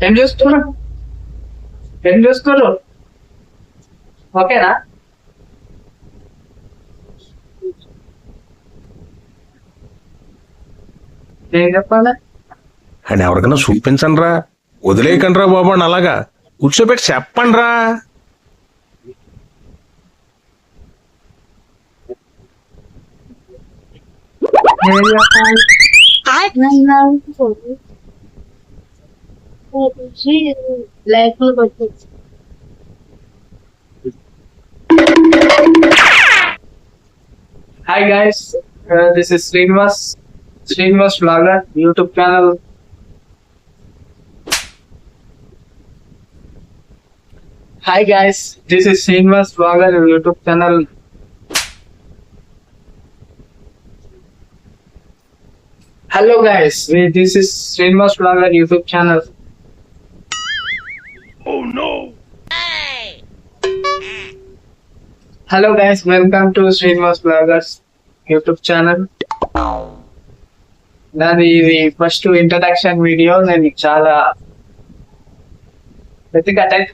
ఏం చేస్తున్నారు? ఏం చేస్తున్నారు? ఓకేనా? ఏం చెప్పాలి? అని ఎవరికైనా చూపించండి రా, వదిలేయకండి రా బాబు అని అలాగా కూర్చోబెట్టి చెప్పండి రా. ఏం చెప్పాలి? Hi guys, this is Srinivas Vlogger YouTube channel. Hi guys, this is Srinivas Vlogger YouTube channel. Hello guys, this is Srinivas Vlogger YouTube channel. Oh no. Hello guys, welcome to Srinivas Vloggers YouTube channel. నాది ఇది first introduction video. నేను చాలా ప్రతి attack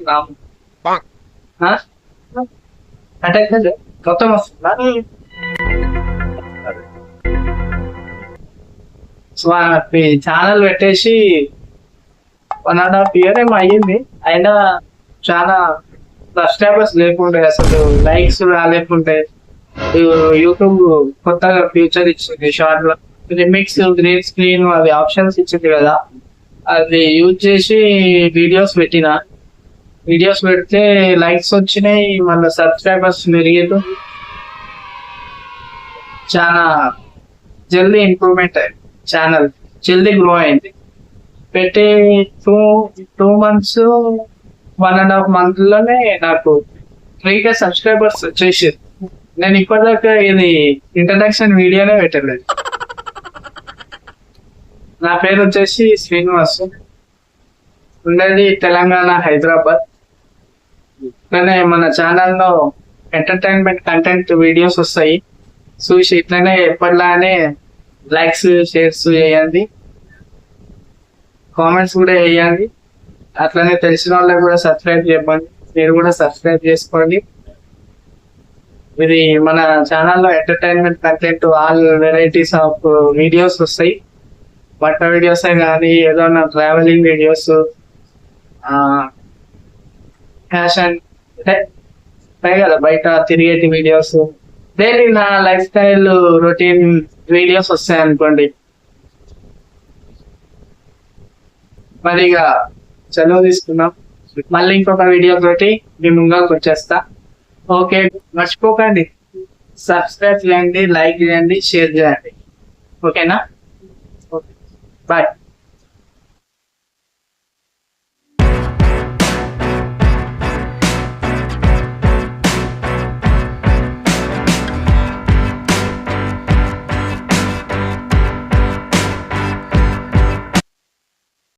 attack మొత్తం వస్తుందా? So channel పెట్టేసి 1.5 year ఏమో అయ్యింది. అయినా చాలా సబ్స్క్రైబర్స్ లేకుంటే, అసలు లైక్స్ రాలేకుంటే, యూట్యూబ్ కొత్తగా ఫ్యూచర్ ఇచ్చింది షార్ట్ లో రిమిక్స్, గ్రీన్ స్క్రీన్ అవి ఆప్షన్స్ ఇచ్చింది కదా, అది యూజ్ చేసి వీడియోస్ పెడితే లైక్స్ వచ్చినాయి, మళ్ళీ సబ్స్క్రైబర్స్ పెరిగారు. చాలా జల్దీ ఇంప్రూవ్మెంట్ అయింది, ఛానల్ జల్దీ గ్రో అయింది. పెట్టి 2 months 1.5 month లోనే నాకు 3K సబ్స్క్రైబర్స్ వచ్చేసారు. నేను ఇప్పటిదాకా ఇది ఇంట్రడక్షన్ వీడియోనే పెట్టలేదు. నా పేరు వచ్చేసి శ్రీనివాస్, ఉండేది తెలంగాణ, హైదరాబాద్. ఇట్లనే మన ఛానల్లో ఎంటర్టైన్మెంట్ కంటెంట్ వీడియోస్ వస్తాయి, చూసి ఇట్లనే ఎప్పటిలానే లైక్స్ షేర్స్ చేయండి, కామెంట్స్ కూడా వేయండి. అట్లనే తెలిసిన వాళ్ళకి కూడా సబ్స్క్రైబ్ చెప్పండి, మీరు కూడా సబ్స్క్రైబ్ చేసుకోండి. ఇది మన ఛానల్లో entertainment content, all varieties of videos వస్తాయి. బట్ట వీడియోసే కానీ, ఏదైనా ట్రావెలింగ్ వీడియోస్, ఫ్యాషన్ ఉంటాయి కదా, బయట తిరిగేటి వీడియోస్, డైలీ నా లైఫ్ స్టైల్ రొటీన్ వీడియోస్ వస్తాయి అనుకోండి. మరి ఇక సెలవు తీసుకున్నాం. మళ్ళీ ఇంకొక వీడియో తోటి మీ ముందుకు వచ్చేస్తా. ఓకే, మర్చిపోకండి, సబ్స్క్రైబ్ చేయండి, లైక్ చేయండి, షేర్ చేయండి. ఓకేనా? Okay, bye.